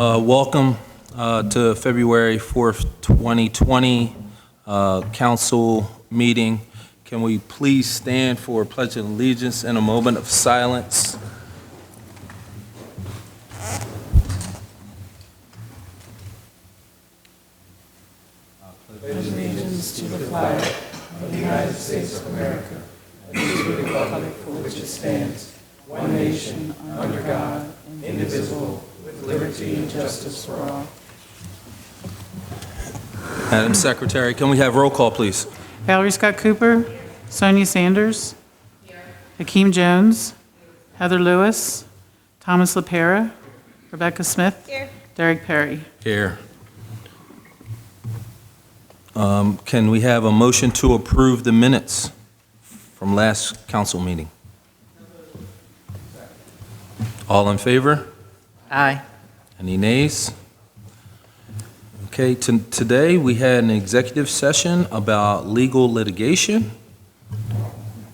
Welcome to February 4th, 2020 council meeting. Can we please stand for Pledge of Allegiance and a moment of silence? Pledge allegiance to the flag of the United States of America and to the republic for which it stands, one nation, under God, indivisible, with liberty and justice for all. Madam Secretary, can we have roll call, please? Valerie Scott Cooper, Sonia Sanders, Hakeem Jones, Heather Lewis, Thomas LaPera, Rebecca Smith, Derek Perry. Here. Can we have a motion to approve the minutes from last council meeting? All in favor? Aye. Any nays? Okay, today we had an executive session about legal litigation.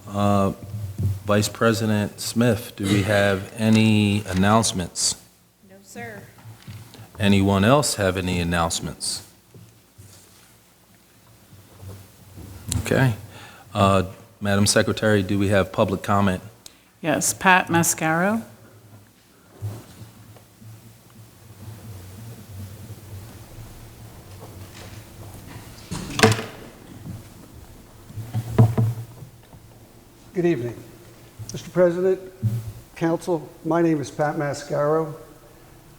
Vice President Smith, do we have any announcements? No, sir. Anyone else have any announcements? Okay. Madam Secretary, do we have public comment? Yes, Pat Mascaro. Good evening. Mr. President, Council, my name is Pat Mascaro.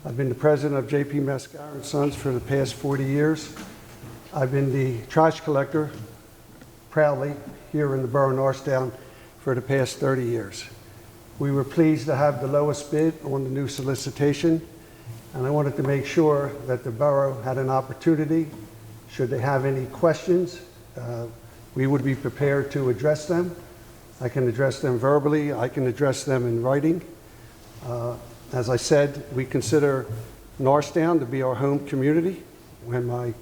I've been the president of J.P. Mascaro & Sons for the past 40 years. I've been the trash collector, proudly, here in the borough of Norristown for the past 30 years. We were pleased to have the lowest bid on the new solicitation, and I wanted to make sure that the borough had an opportunity, should they have any questions, we would be prepared to address them. I can address them verbally, I can address them in writing. As I said, we consider Norristown to be our home community. When my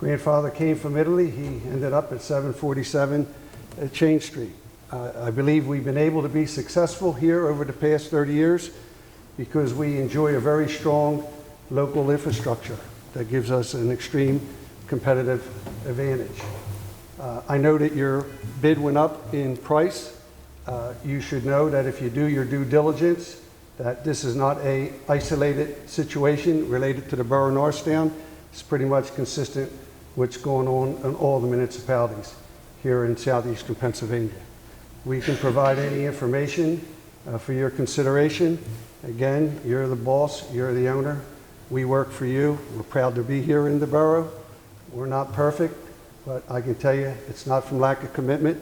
grandfather came from Italy, he ended up at 747 Chain Street. I believe we've been able to be successful here over the past 30 years because we enjoy a very strong local infrastructure that gives us an extreme competitive advantage. I know that your bid went up in price. You should know that if you do your due diligence, that this is not an isolated situation related to the borough of Norristown. It's pretty much consistent with what's going on in all the municipalities here in southeastern Pennsylvania. We can provide any information for your consideration. Again, you're the boss, you're the owner. We work for you. We're proud to be here in the borough. We're not perfect, but I can tell you it's not from lack of commitment.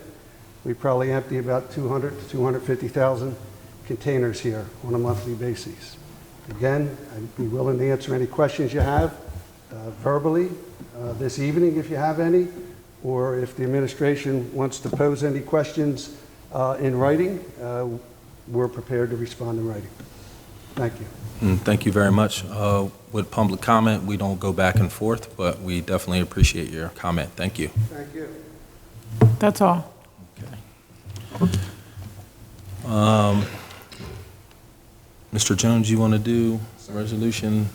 We probably empty about 200 to 250,000 containers here on a monthly basis. Again, I'd be willing to answer any questions you have verbally this evening if you have any, or if the administration wants to pose any questions in writing, we're prepared to respond in writing. Thank you. Thank you very much. With public comment, we don't go back and forth, but we definitely appreciate your comment. Thank you. Thank you. That's all. Okay. Mr. Jones, you want to do a resolution?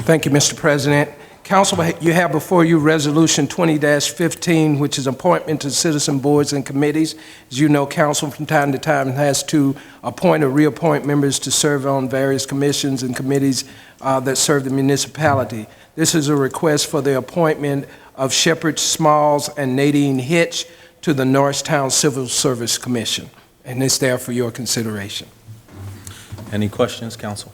Thank you, Mr. President. Council, you have before you Resolution 20-15, which is appointment to citizen boards and committees. As you know, Council from time to time has to appoint or reappoint members to serve on various commissions and committees that serve the municipality. This is a request for the appointment of Shepard Smalls and Nadine Hitch to the Norristown Civil Service Commission, and it's there for your consideration. Any questions, Council?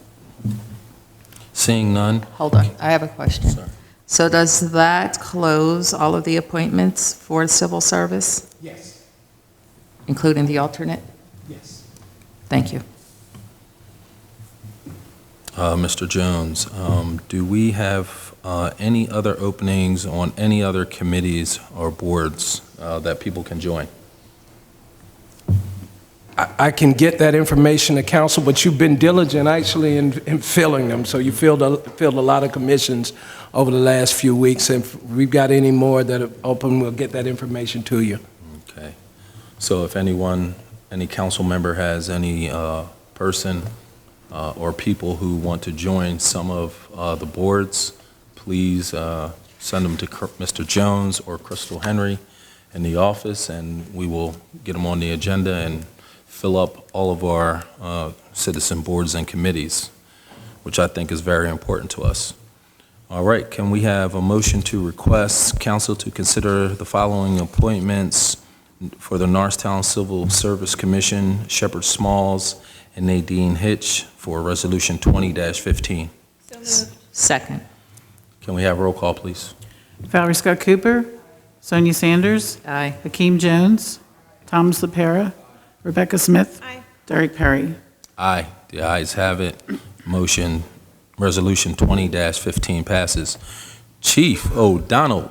Seeing none. Hold on, I have a question. Sorry. So does that close all of the appointments for civil service, Yes. including the alternate? Yes. Thank you. Mr. Jones, do we have any other openings on any other committees or boards that people can join? I can get that information to council, but you've been diligent actually in filling them. So you filled a lot of commissions over the last few weeks. And if we've got any more that are open, we'll get that information to you. Okay. So if anyone, any council member has any person or people who want to join some of the boards, please send them to Mr. Jones or Crystal Henry in the office, and we will get them on the agenda and fill up all of our citizen boards and committees, which I think is very important to us. All right, can we have a motion to request council to consider the following appointments for the Norristown Civil Service Commission, Shepard Smalls and Nadine Hitch, for Resolution 20-15? Second. Can we have roll call, please? Valerie Scott Cooper, Sonia Sanders, Aye. Hakeem Jones, Thomas LaPera, Rebecca Smith, Derek Perry. Aye, the ayes have it. Resolution 20-15 passes. Chief O'Donnell.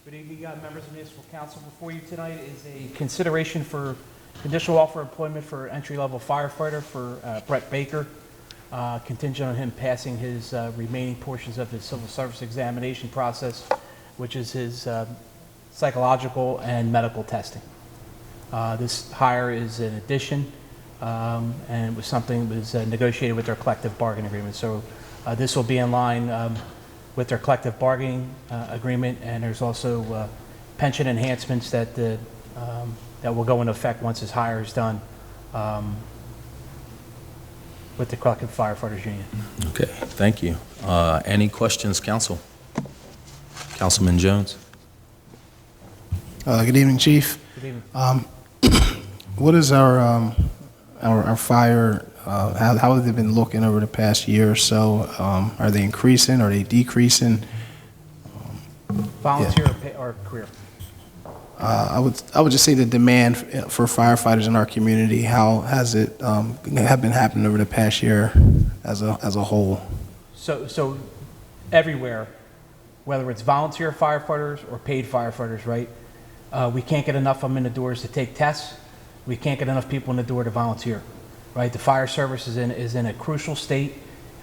Good evening, members of the Municipal Council. Before you tonight is a consideration for conditional offer of employment for entry-level firefighter for Brett Baker, contingent on him passing his remaining portions of his civil service examination process, which is his psychological and medical testing. This hire is an addition, and it was something that was negotiated with their collective bargaining agreement. So this will be in line with their collective bargaining agreement, and there's also pension enhancements that that will go into effect once his hire is done with the collective firefighters union. Okay, thank you. Any questions, council? Councilman Jones? Good evening, Chief. Good evening. What is our fire, how have they been looking over the past year or so? Are they increasing, are they decreasing? Volunteer or career? I would just say the demand for firefighters in our community, how has it have been happening over the past year as a whole? So everywhere, whether it's volunteer firefighters or paid firefighters, right? We can't get enough of them in the doors to take tests. We can't get enough people in the door to volunteer, right? The fire service is in a crucial state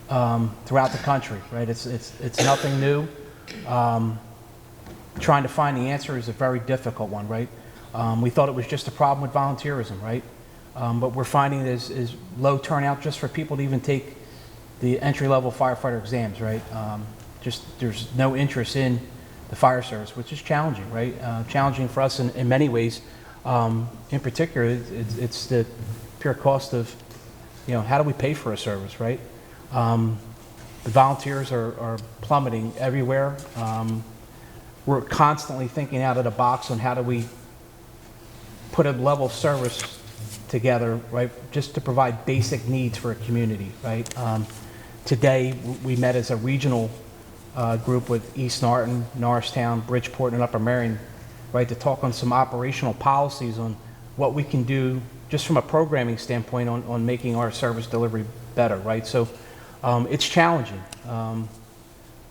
throughout the country, right? It's nothing new. Trying to find the answer is a very difficult one, right? We thought it was just a problem with volunteerism, right? But we're finding is low turnout just for people to even take the entry-level firefighter exams, right? Just there's no interest in the fire service, which is challenging, right? Challenging for us in many ways. In particular, it's the pure cost of, how do we pay for a service, right? The volunteers are plummeting everywhere. We're constantly thinking out of the box on how do we put a level of service together, right? Just to provide basic needs for a community, right? Today, we met as a regional group with East Norton, Norristown, Bridgeport, and Upper Marion, right, to talk on some operational policies on what we can do just from a programming standpoint on making our service delivery better, right? So it's challenging,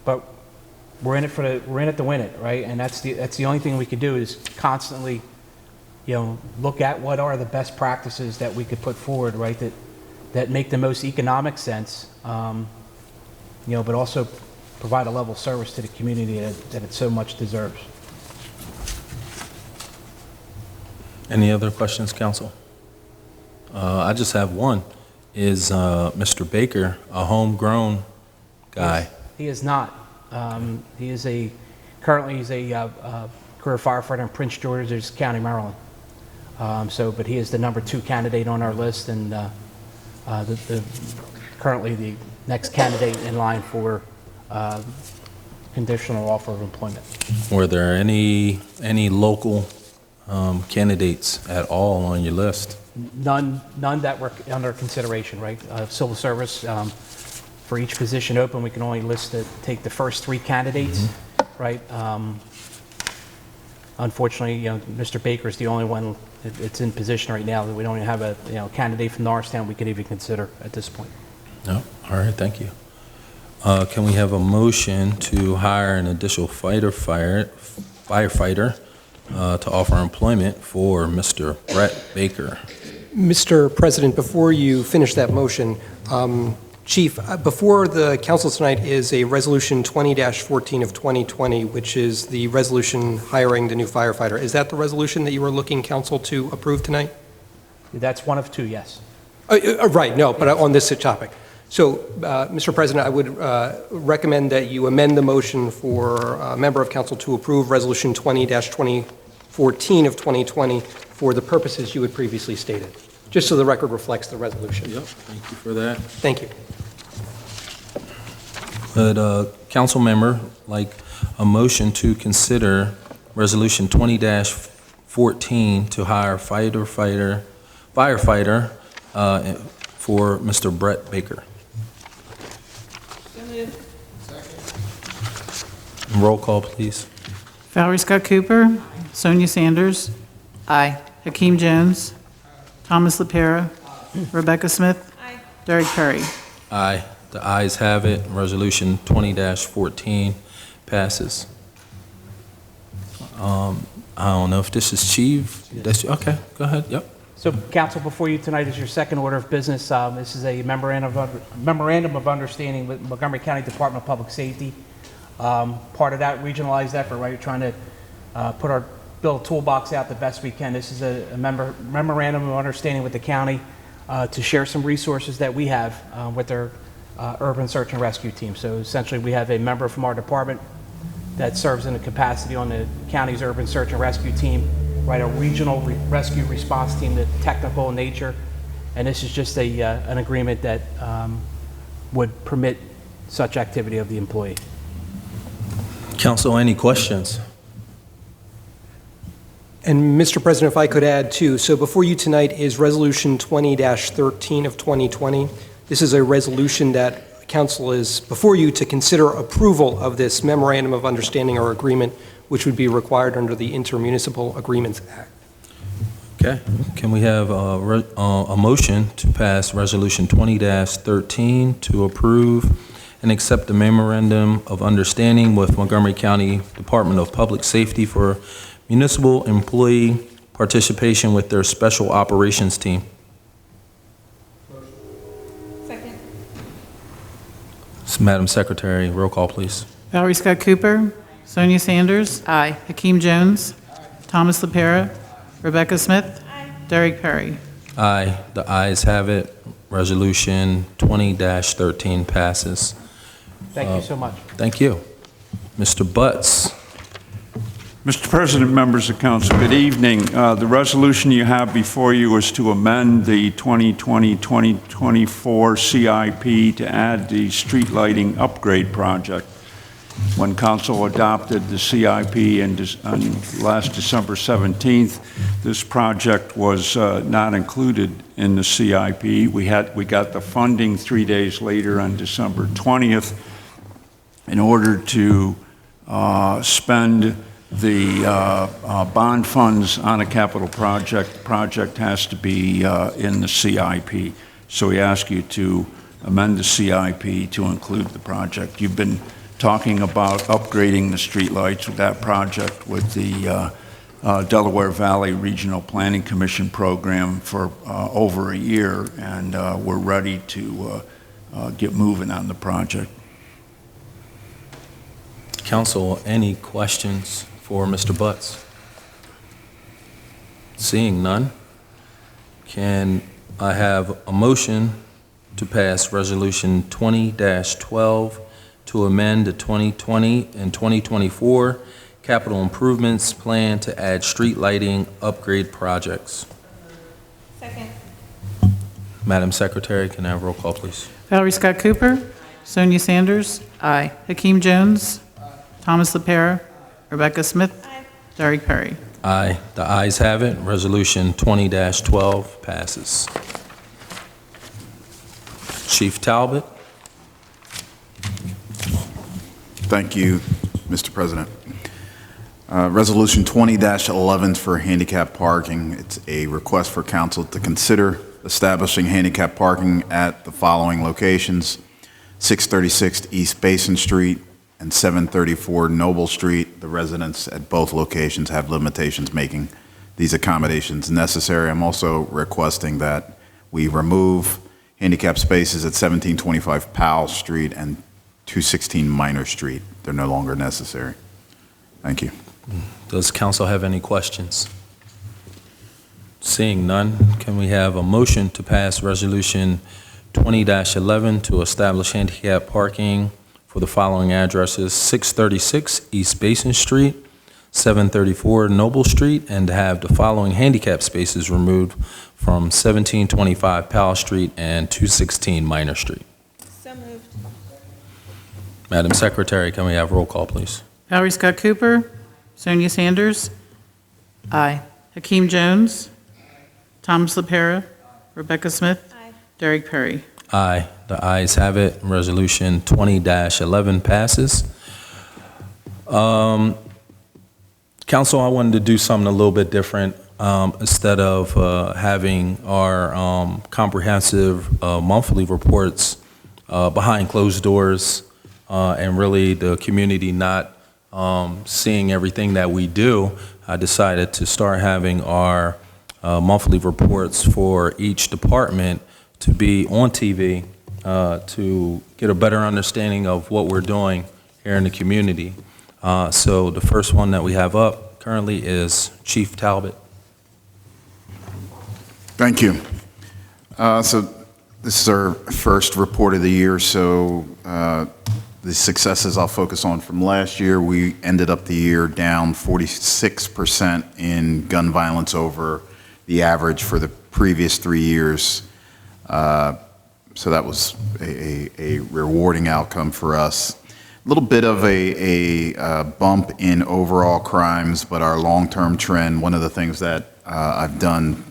but we're in it to win it, right? And that's the only thing we can do is constantly, look at what are the best practices that we could put forward, right? That make the most economic sense, but also provide a level of service to the community that it so much deserves. Any other questions, council? I just have one. Is Mr. Baker a homegrown guy? He is not. Currently he's a career firefighter in Prince George's County, Maryland. But he is the #2 candidate on our list, and currently the next candidate in line for conditional offer of employment. Were there any local candidates at all on your list? None that were under consideration, right? Civil service, for each position open, we can only take the first 3 candidates, right? Unfortunately, Mr. Baker is the only one that's in position right now that we don't even have a candidate from Norristown we could even consider at this point. No? All right, thank you. Can we have a motion to hire an additional firefighter to offer employment for Mr. Brett Baker? Mr. President, before you finish that motion, Chief, before the council tonight is a resolution 20-14 of 2020, which is the resolution hiring the new firefighter. Is that the resolution that you were looking council to approve tonight? That's one of 2, yes. Right, no, but on this topic. So, Mr. President, I would recommend that you amend the motion for a member of council to approve Resolution 20-2014 of 2020 for the purposes you had previously stated, just so the record reflects the resolution. Yep, thank you for that. Thank you. Would council member like a motion to consider Resolution 20-14 to hire firefighter for Mr. Brett Baker? Roll call, please. Valerie Scott Cooper, Sonia Sanders, Aye. Hakeem Jones, Thomas LaPera, Rebecca Smith, Derek Perry. Aye. The ayes have it. Resolution 20-14 passes. I don't know if this is Chief. Okay, go ahead. Yep. So, council, before you tonight is your second order of business. This is a memorandum of understanding with Montgomery County Department of Public Safety. Part of that regionalized effort, right? We're trying to build a toolbox out the best we can. This is a memorandum of understanding with the county to share some resources that we have with their urban search and rescue team. So essentially, we have a member from our department that serves in a capacity on the county's urban search and rescue team, right? A regional rescue response team that's technical in nature, and this is just an agreement that would permit such activity of the employee. Council, any questions? And Mr. President, if I could add too, so before you tonight is Resolution 20-13 of 2020. This is a resolution that council is before you to consider approval of this memorandum of understanding or agreement, which would be required under the Intermunicipal Agreements Act. Okay. Can we have a motion to pass Resolution 20-13 to approve and accept the memorandum of understanding with Montgomery County Department of Public Safety for municipal employee participation with their special operations team? Second. Madam Secretary, roll call, please. Valerie Scott Cooper, Sonia Sanders, Aye. Hakeem Jones, Thomas LaPera, Rebecca Smith, Derek Perry. Aye. The ayes have it. Resolution 20-13 passes. Thank you so much. Thank you. Mr. Butts. Mr. President, members of council, good evening. The resolution you have before you is to amend the 2020-2024 CIP to add the street lighting upgrade project. When council adopted the CIP on last December 17th, this project was not included in the CIP. We got the funding 3 days later on December 20th in order to spend the bond funds on a capital project. The project has to be in the CIP. So we ask you to amend the CIP to include the project. You've been talking about upgrading the streetlights with that project with the Delaware Valley Regional Planning Commission program for over a year, and we're ready to get moving on the project. Council, any questions for Mr. Butts? Seeing none, can I have a motion to pass Resolution 20-12 to amend the 2020 and 2024 capital improvements plan to add street lighting upgrade projects? Second. Madam Secretary, can I have roll call, please? Valerie Scott Cooper, Sonia Sanders, Aye. Hakeem Jones, Thomas LaPera, Rebecca Smith, Derek Perry. Aye. The ayes have it. Resolution 20-12 passes. Chief Talbot. Thank you, Mr. President. Resolution 20-11 for handicap parking. It's a request for council to consider establishing handicap parking at the following locations: 636 East Basin Street and 734 Noble Street. The residents at both locations have limitations making these accommodations necessary. I'm also requesting that we remove handicap spaces at 1725 Powell Street and 216 Minor Street. They're no longer necessary. Thank you. Does council have any questions? Seeing none, can we have a motion to pass Resolution 20-11 to establish handicap parking for the following addresses: 636 East Basin Street, 734 Noble Street, and to have the following handicap spaces removed from 1725 Powell Street and 216 Minor Street? So moved. Madam Secretary, can we have roll call, please? Valerie Scott Cooper, Sonia Sanders, Aye. Hakeem Jones, Thomas LaPera, Rebecca Smith, Aye. Derek Perry. Aye. The ayes have it. Resolution 20-11 passes. Council, I wanted to do something a little bit different. Instead of having our comprehensive monthly reports behind closed doors and really the community not seeing everything that we do, I decided to start having our monthly reports for each department to be on TV to get a better understanding of what we're doing here in the community. So the first one that we have up currently is Chief Talbot. Thank you. So this is our first report of the year, so the successes I'll focus on from last year. We ended up the year down 46% in gun violence over the average for the previous 3 years. So that was a rewarding outcome for us. A little bit of a bump in overall crimes, but our long-term trend, one of the things that I've done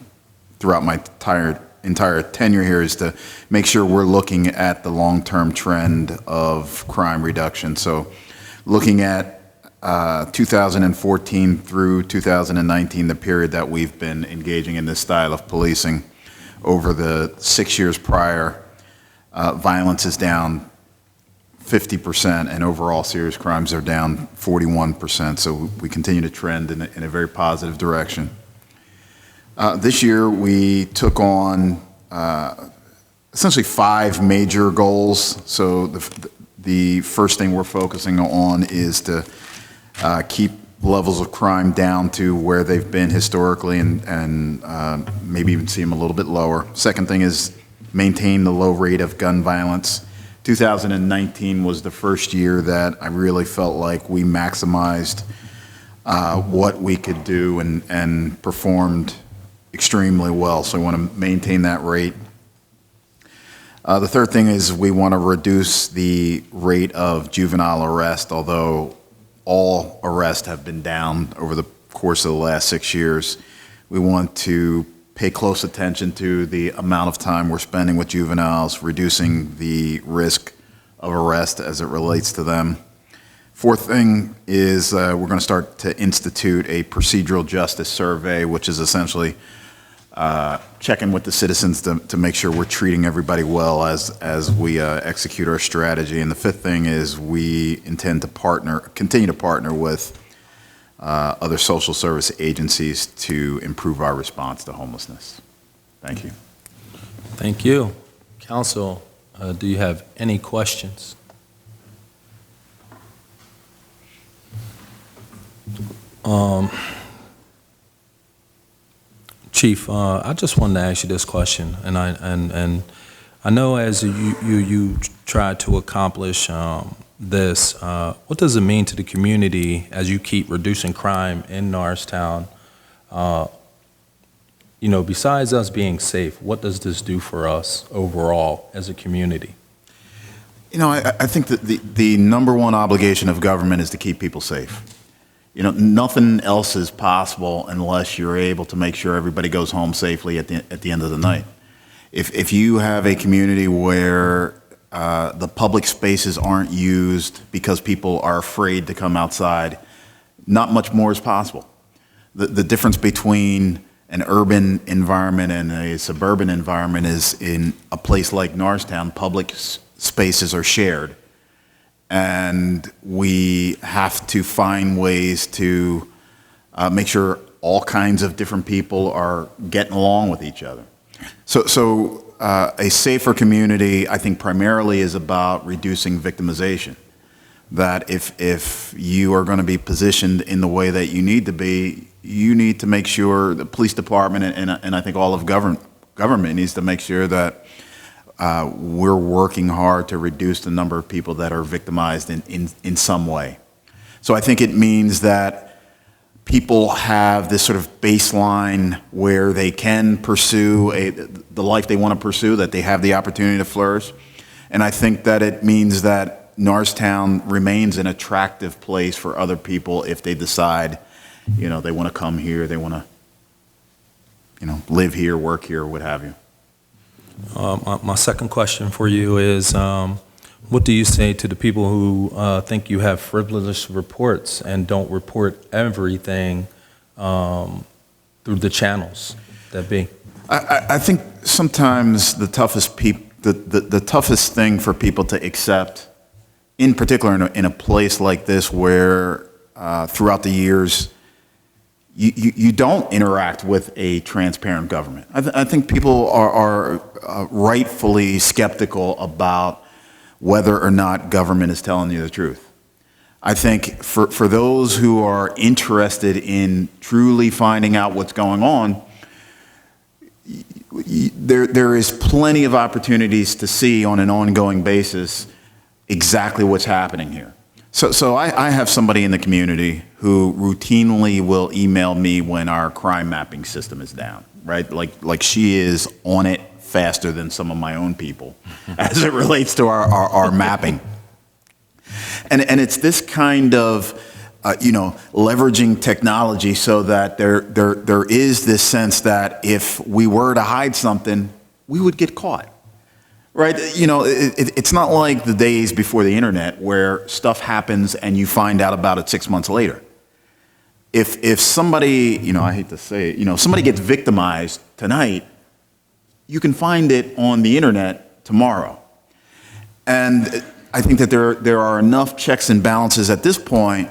throughout my entire tenure here is to make sure we're looking at the long-term trend of crime reduction. So looking at 2014 through 2019, the period that we've been engaging in this style of policing, over the 6 years prior, violence is down 50%, and overall serious crimes are down 41%. So we continue to trend in a very positive direction. This year, we took on essentially 5 major goals. So the first thing we're focusing on is to keep levels of crime down to where they've been historically and maybe even see them a little bit lower. Second thing is maintain the low rate of gun violence. 2019 was the first year that I really felt like we maximized what we could do and performed extremely well. So we want to maintain that rate. The third thing is we want to reduce the rate of juvenile arrest, although all arrests have been down over the course of the last 6 years. We want to pay close attention to the amount of time we're spending with juveniles, reducing the risk of arrest as it relates to them. Fourth thing is we're going to start to institute a procedural justice survey, which is essentially checking with the citizens to make sure we're treating everybody well as we execute our strategy. And the fifth thing is we intend to continue to partner with other social service agencies to improve our response to homelessness. Thank you. Thank you. Council, do you have any questions? Chief, I just wanted to ask you this question, and I know as you try to accomplish this, what does it mean to the community as you keep reducing crime in Norristown? Besides us being safe, what does this do for us overall as a community? I think that the number one obligation of government is to keep people safe. Nothing else is possible unless you're able to make sure everybody goes home safely at the end of the night. If you have a community where the public spaces aren't used because people are afraid to come outside, not much more is possible. The difference between an urban environment and a suburban environment is in a place like Norristown, public spaces are shared. And we have to find ways to make sure all kinds of different people are getting along with each other. So a safer community, I think, primarily is about reducing victimization. that if you are going to be positioned in the way that you need to be, you need to make sure the police department and I think all of government needs to make sure that we're working hard to reduce the number of people that are victimized in some way. So I think it means that people have this sort of baseline where they can pursue the life they want to pursue, that they have the opportunity to flourish. And I think that it means that Norristown remains an attractive place for other people if they decide, they want to come here, they want to, live here, work here, what have you. My second question for you is, what do you say to the people who think you have frivolous reports and don't report everything through the channels that be? I think sometimes the toughest thing for people to accept, in particular in a place like this where throughout the years you don't interact with a transparent government. I think people are rightfully skeptical about whether or not government is telling you the truth. I think for those who are interested in truly finding out what's going on, there is plenty of opportunities to see on an ongoing basis exactly what's happening here. So I have somebody in the community who routinely will email me when our crime mapping system is down, right? Like she is on it faster than some of my own people as it relates to our mapping. And it's this kind of, leveraging technology so that there is this sense that if we were to hide something, we would get caught. Right? It's not like the days before the internet where stuff happens and you find out about it 6 months later. If somebody, I hate to say it, somebody gets victimized tonight, you can find it on the internet tomorrow. And I think that there are enough checks and balances at this point.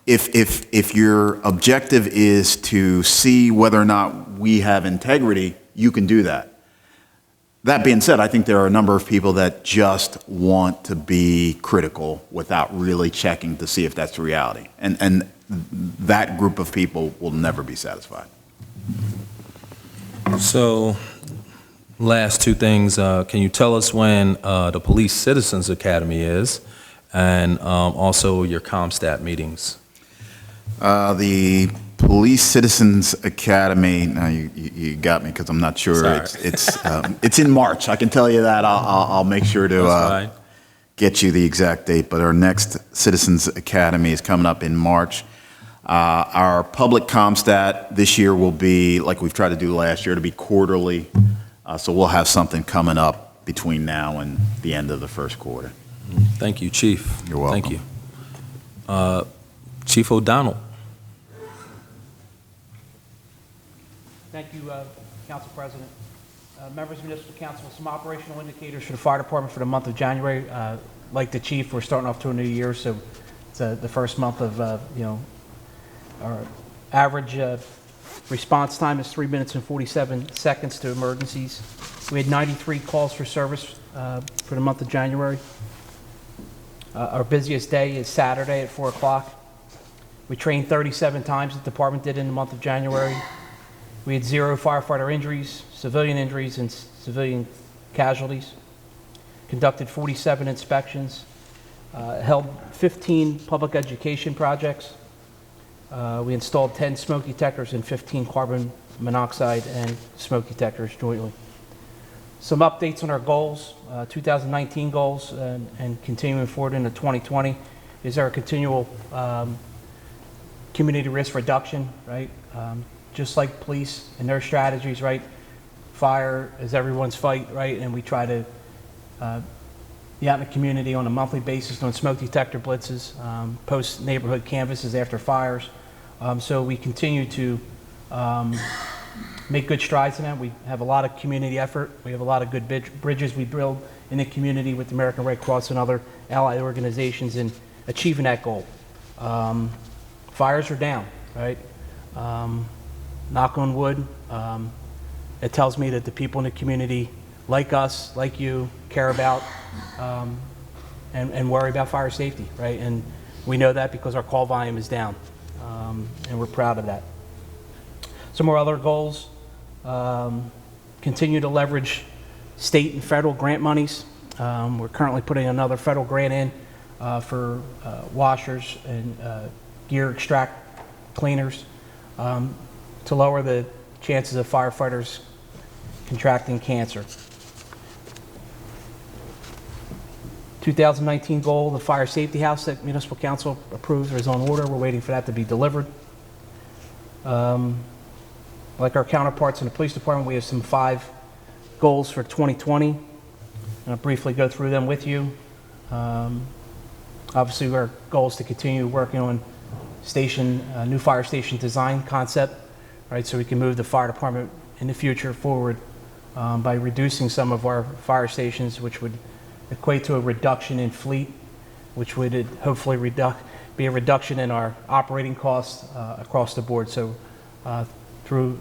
If your objective is to see whether or not we have integrity, you can do that. That being said, I think there are a number of people that just want to be critical without really checking to see if that's the reality. And that group of people will never be satisfied. So, last two things. Can you tell us when the Police Citizens Academy is, and also your ComStat meetings? The Police Citizens Academy. Now you got me because I'm not sure. It's in March. I can tell you that. I'll make sure to get you the exact date. But our next Citizens Academy is coming up in March. Our public ComStat this year will be like we've tried to do last year, to be quarterly. So we'll have something coming up between now and the end of the first quarter. Thank you, Chief. You're welcome. Thank you. Chief O'Donnell. Thank you, Council President. Members of the Municipal Council, some operational indicators for the fire department for the month of January. Like the chief, we're starting off to a new year, so it's the first month of, our average response time is 3 minutes and 47 seconds to emergencies. We had 93 calls for service for the month of January. Our busiest day is Saturday at 4 o'clock. We trained 37 times, the department did in the month of January. We had 0 firefighter injuries, civilian injuries, and civilian casualties. Conducted 47 inspections. Held 15 public education projects. We installed 10 smoke detectors and 15 carbon monoxide and smoke detectors jointly. Some updates on our goals, 2019 goals, and continuing forward into 2020 is our continual community risk reduction, right? Just like police and their strategies, right? Fire is everyone's fight, right? And we try to be out in the community on a monthly basis doing smoke detector blitzes, post neighborhood canvases after fires. So we continue to make good strides in that. We have a lot of community effort. We have a lot of good bridges we build in the community with the American Red Cross and other allied organizations in achieving that goal. Fires are down, right? Knock on wood. It tells me that the people in the community, like us, like you, care about and worry about fire safety, right? And we know that because our call volume is down, and we're proud of that. Some more other goals, continue to leverage state and federal grant monies. We're currently putting another federal grant in for washers and gear extract cleaners to lower the chances of firefighters contracting cancer. 2019 goal, the fire safety house that Municipal Council approved is on order. We're waiting for that to be delivered. Like our counterparts in the police department, we have some 5 goals for 2020. And I'll briefly go through them with you. Obviously, our goal is to continue working on new fire station design concept, right? So we can move the fire department in the future forward by reducing some of our fire stations, which would equate to a reduction in fleet, which would hopefully be a reduction in our operating costs across the board. So through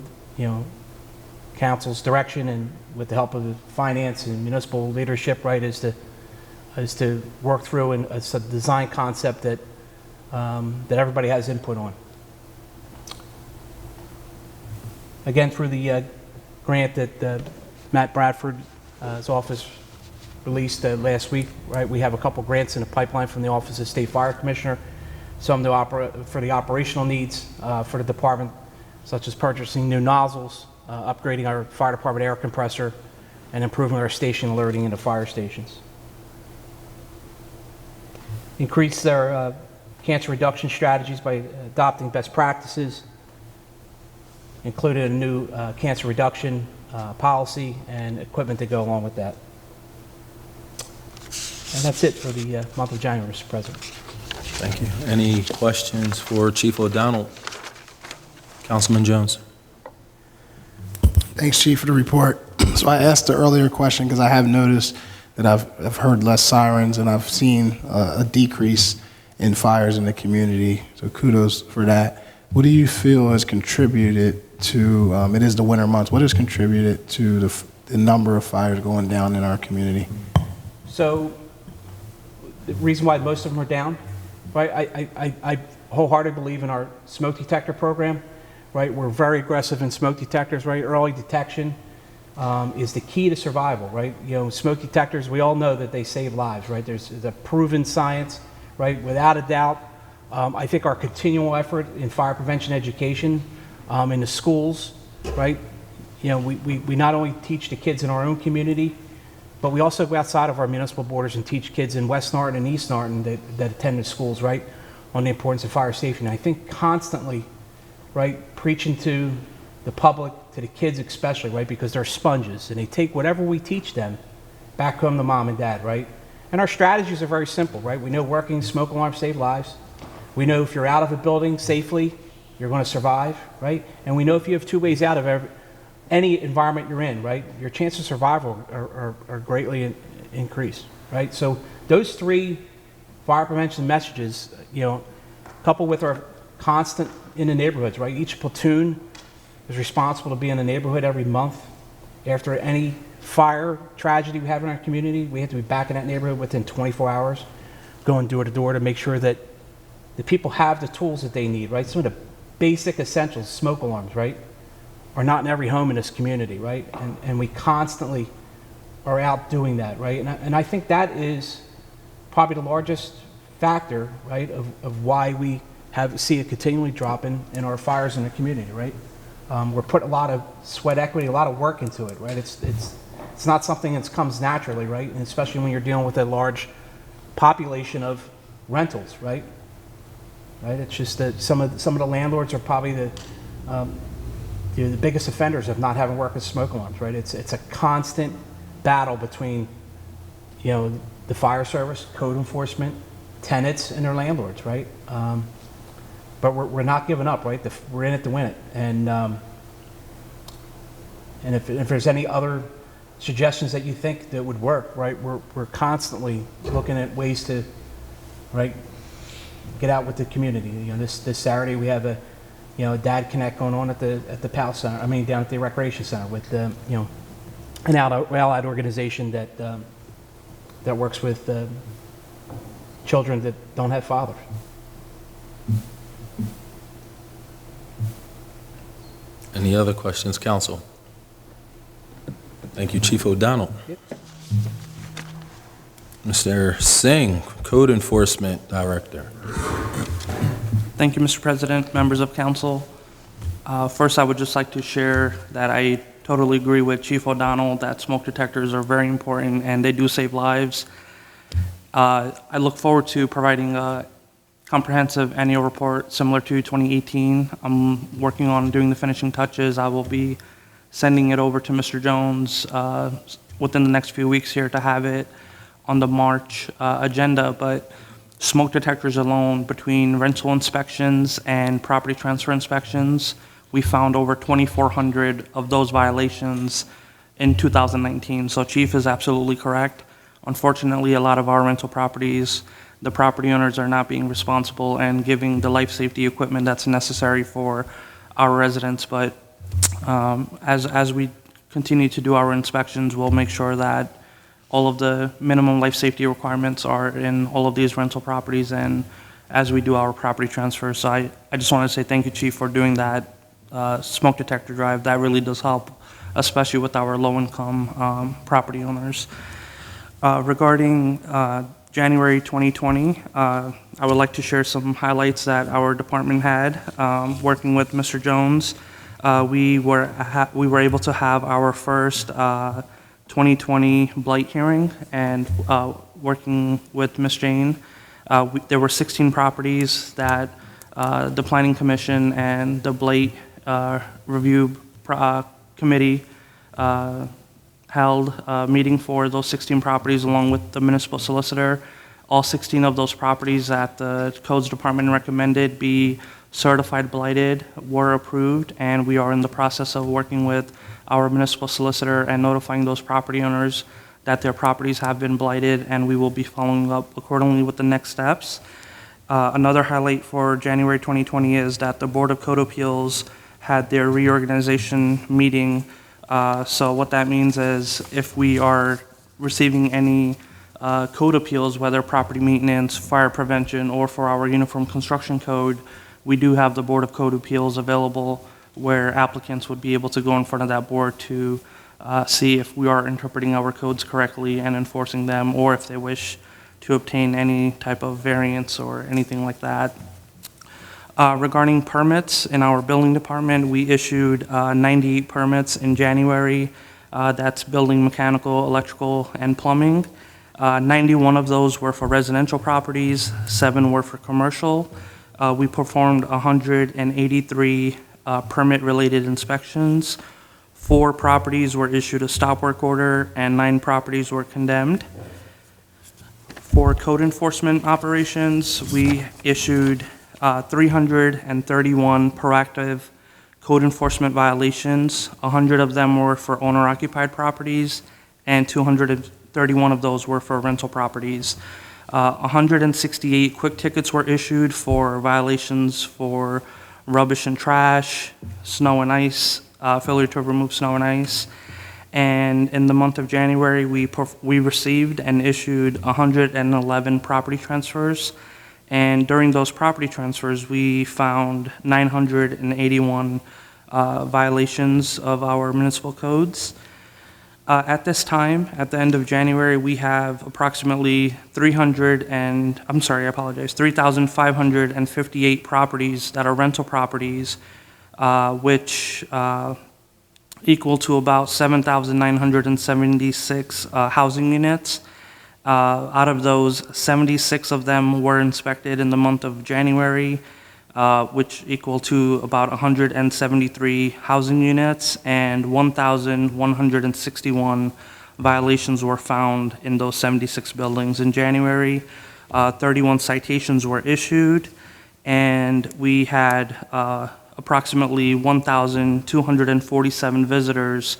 council's direction and with the help of the finance and municipal leadership, right, is to work through a design concept that that everybody has input on. Again, through the grant that Matt Bradford's office released last week, right, we have a couple grants in the pipeline from the Office of State Fire Commissioner, some for the operational needs for the department, such as purchasing new nozzles, upgrading our fire department air compressor, and improving our station alerting in the fire stations. Increase their cancer reduction strategies by adopting best practices, included a new cancer reduction policy and equipment to go along with that. And that's it for the month of January, Mr. President. Thank you. Any questions for Chief O'Donnell? Councilman Jones. Thanks, Chief, for the report. So I asked the earlier question because I have noticed that I've heard less sirens and I've seen a decrease in fires in the community. So kudos for that. What do you feel has contributed to, it is the winter months, what has contributed to the number of fires going down in our community? So the reason why most of them are down, right, I wholeheartedly believe in our smoke detector program, right? We're very aggressive in smoke detectors, right? Early detection is the key to survival, right? Smoke detectors, we all know that they save lives, right? There's a proven science, right? Without a doubt, I think our continual effort in fire prevention education in the schools, right? We not only teach the kids in our own community, but we also go outside of our municipal borders and teach kids in West Norton and East Norton that attend the schools, right, on the importance of fire safety. And I think constantly, right, preaching to the public, to the kids especially, right, because they're sponges and they take whatever we teach them back home to mom and dad, right? And our strategies are very simple, right? We know working smoke alarms save lives. We know if you're out of a building safely, you're going to survive, right? And we know if you have 2 ways out of any environment you're in, right, your chance of survival are greatly increased, right? So those 3 fire prevention messages, coupled with our constant in the neighborhoods, right? Each platoon is responsible to be in the neighborhood every month. After any fire tragedy we have in our community, we have to be back in that neighborhood within 24 hours, going door to door to make sure that the people have the tools that they need, right? Some of the basic essentials, smoke alarms, right, are not in every home in this community, right? And we constantly are out doing that, right? And I think that is probably the largest factor, right, of why we see a continually drop in our fires in the community, right? We're putting a lot of sweat equity, a lot of work into it, right? It's not something that comes naturally, right? And especially when you're dealing with a large population of rentals, right? Right? It's just that some of the landlords are probably the biggest offenders of not having work with smoke alarms, right? It's a constant battle between, the fire service, code enforcement, tenants, and their landlords, right? But we're not giving up, right? We're in it to win it. And if there's any other suggestions that you think that would work, right? We're constantly looking at ways to, right, get out with the community. This Saturday we have a Dad Connect going on at the PAL Center. I mean, down at the Recreation Center with an allied organization that works with children that don't have fathers. Any other questions, council? Thank you, Chief O'Donnell. Mr. Singh, Code Enforcement Director. Thank you, Mr. President, members of council. First, I would just like to share that I totally agree with Chief O'Donnell that smoke detectors are very important and they do save lives. I look forward to providing a comprehensive annual report similar to 2018. I'm working on doing the finishing touches. I will be sending it over to Mr. Jones within the next few weeks here to have it on the March agenda. But smoke detectors alone, between rental inspections and property transfer inspections, we found over 2,400 of those violations in 2019. So Chief is absolutely correct. Unfortunately, a lot of our rental properties, the property owners are not being responsible and giving the life safety equipment that's necessary for our residents. But as we continue to do our inspections, we'll make sure that all of the minimum life safety requirements are in all of these rental properties and as we do our property transfers. So I just want to say thank you, Chief, for doing that smoke detector drive. That really does help, especially with our low-income property owners. Regarding January 2020, I would like to share some highlights that our department had. Working with Mr. Jones, we were able to have our first 2020 blight hearing, and working with Ms. Jane, there were 16 properties that the Planning Commission and the blight review committee held a meeting for those 16 properties along with the municipal solicitor. All 16 of those properties that the codes department recommended be certified blighted were approved, and we are in the process of working with our municipal solicitor and notifying those property owners that their properties have been blighted, and we will be following up accordingly with the next steps. Another highlight for January 2020 is that the Board of Code Appeals had their reorganization meeting. So what that means is if we are receiving any code appeals, whether property maintenance, fire prevention, or for our uniform construction code, we do have the Board of Code Appeals available where applicants would be able to go in front of that board to see if we are interpreting our codes correctly and enforcing them, or if they wish to obtain any type of variance or anything like that. Regarding permits, in our building department, we issued 98 permits in January. That's building, mechanical, electrical, and plumbing. 91 of those were for residential properties, 7 were for commercial. We performed 183 permit-related inspections. 4 properties were issued a stop work order, and 9 properties were condemned. For code enforcement operations, we issued 331 proactive code enforcement violations. 100 of them were for owner-occupied properties, and 231 of those were for rental properties. 168 quick tickets were issued for violations for rubbish and trash, snow and ice, failure to remove snow and ice. And in the month of January, we received and issued 111 property transfers. And during those property transfers, we found 981 violations of our municipal codes. At this time, at the end of January, we have approximately 3,558 properties that are rental properties, which equal to about 7,976 housing units. Out of those, 76 of them were inspected in the month of January, which equal to about 173 housing units, and 1,161 violations were found in those 76 buildings in January. 31 citations were issued, and we had approximately 1,247 visitors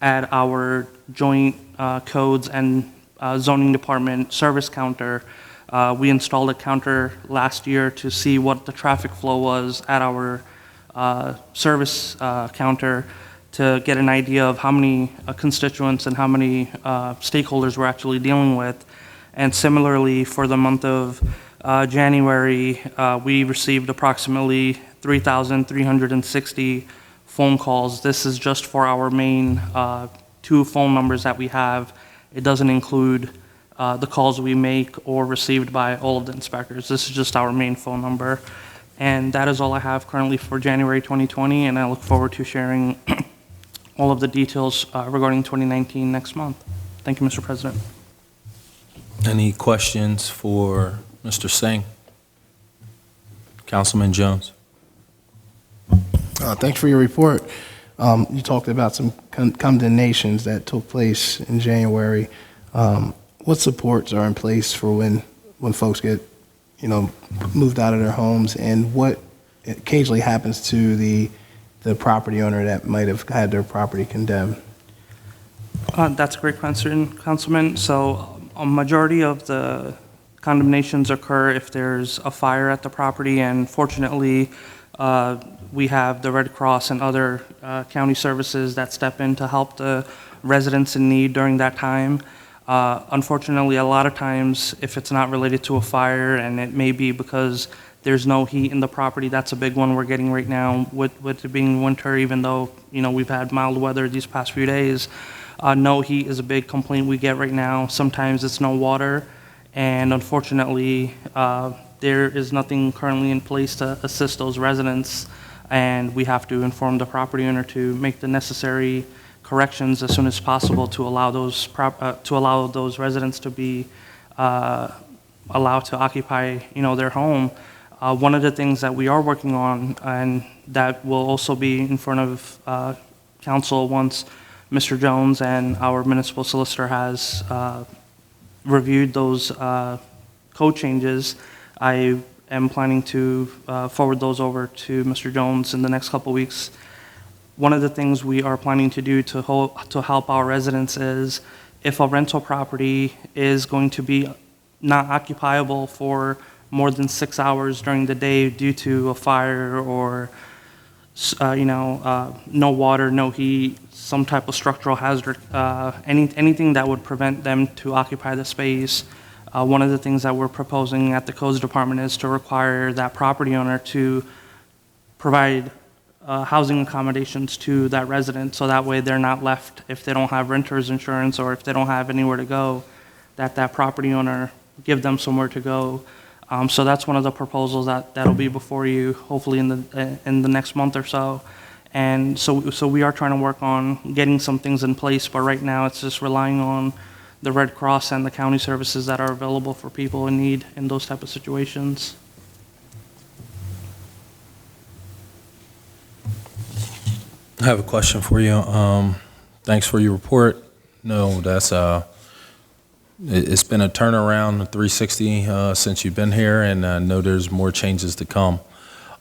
at our joint codes and zoning department service counter. We installed a counter last year to see what the traffic flow was at our service counter to get an idea of how many constituents and how many stakeholders we're actually dealing with. And similarly, for the month of January, we received approximately 3,360 phone calls. This is just for our main 2 phone numbers that we have. It doesn't include the calls we make or received by all of the inspectors. This is just our main phone number. And that is all I have currently for January 2020, and I look forward to sharing all of the details regarding 2019 next month. Thank you, Mr. President. Any questions for Mr. Singh? Councilman Jones? Thanks for your report. You talked about some condemnations that took place in January. What supports are in place for when folks get, moved out of their homes, and what occasionally happens to the property owner that might have had their property condemned? That's a great question, Councilman. So a majority of the condemnations occur if there's a fire at the property, and fortunately, we have the Red Cross and other county services that step in to help the residents in need during that time. Unfortunately, a lot of times, if it's not related to a fire, and it may be because there's no heat in the property, that's a big one we're getting right now with it being winter, even though, we've had mild weather these past few days. No heat is a big complaint we get right now. Sometimes it's no water, and unfortunately, there is nothing currently in place to assist those residents, and we have to inform the property owner to make the necessary corrections as soon as possible to allow those residents to be allowed to occupy, their home. One of the things that we are working on, and that will also be in front of council once Mr. Jones and our municipal solicitor has reviewed those code changes, I am planning to forward those over to Mr. Jones in the next couple weeks. One of the things we are planning to do to help our residents is, if a rental property is going to be not occupiable for more than 6 hours during the day due to a fire or no water, no heat, some type of structural hazard, anything that would prevent them to occupy the space. One of the things that we're proposing at the codes department is to require that property owner to provide housing accommodations to that resident, so that way they're not left, if they don't have renter's insurance or if they don't have anywhere to go, that property owner give them somewhere to go. So that's one of the proposals that'll be before you, hopefully in the next month or so. And so we are trying to work on getting some things in place, but right now it's just relying on the Red Cross and the county services that are available for people in need in those type of situations. I have a question for you. Thanks for your report. No, it's been a turnaround, 360 since you've been here, and I know there's more changes to come.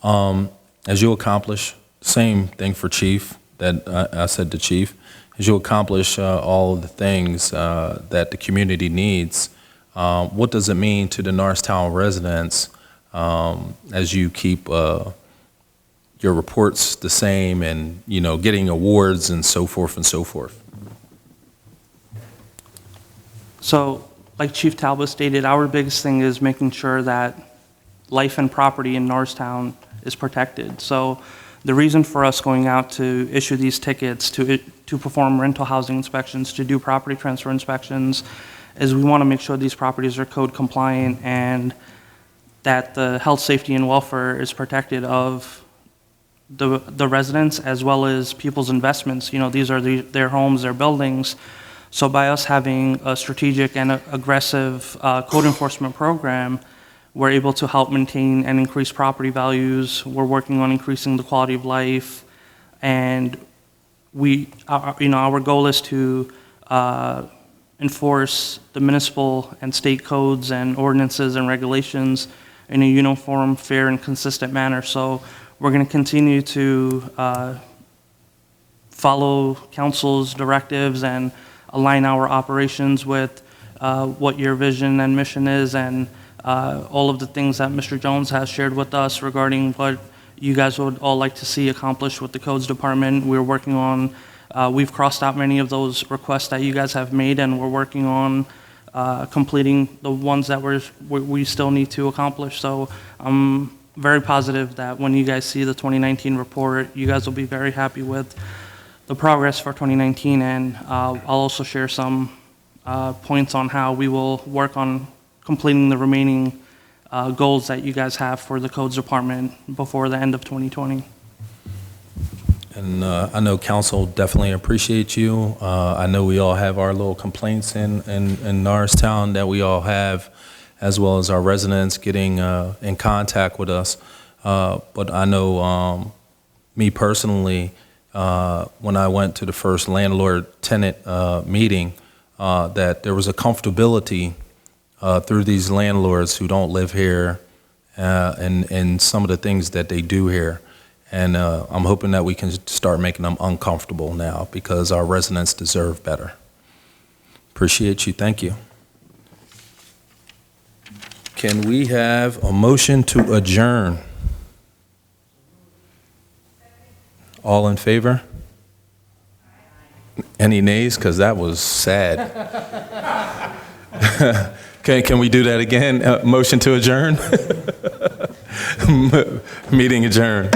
As you accomplish, same thing for Chief that I said to Chief, as you accomplish all of the things that the community needs, what does it mean to the Norristown residents as you keep your reports the same and, getting awards and so forth and so forth? So, like Chief Talbot stated, our biggest thing is making sure that life and property in Norristown is protected. So the reason for us going out to issue these tickets, to perform rental housing inspections, to do property transfer inspections, is we want to make sure these properties are code compliant and that the health, safety, and welfare is protected of the residents as well as people's investments. These are their homes, their buildings. So by us having a strategic and aggressive code enforcement program, we're able to help maintain and increase property values. We're working on increasing the quality of life, and our goal is to enforce the municipal and state codes and ordinances and regulations in a uniform, fair, and consistent manner. So we're going to continue to follow council's directives and align our operations with what your vision and mission is, and all of the things that Mr. Jones has shared with us regarding what you guys would all like to see accomplished with the codes department. We're working on, we've crossed out many of those requests that you guys have made, and we're working on completing the ones that we still need to accomplish. So I'm very positive that when you guys see the 2019 report, you guys will be very happy with the progress for 2019, and I'll also share some points on how we will work on completing the remaining goals that you guys have for the codes department before the end of 2020. And I know council definitely appreciates you. I know we all have our little complaints in Norristown that we all have, as well as our residents getting in contact with us. But I know me personally, when I went to the first landlord-tenant meeting, that there was a comfortability through these landlords who don't live here and some of the things that they do here. And I'm hoping that we can start making them uncomfortable now, because our residents deserve better. Appreciate you. Thank you. Can we have a motion to adjourn? All in favor? Any nays? Because that was sad. Okay, can we do that again? Motion to adjourn? Meeting adjourned.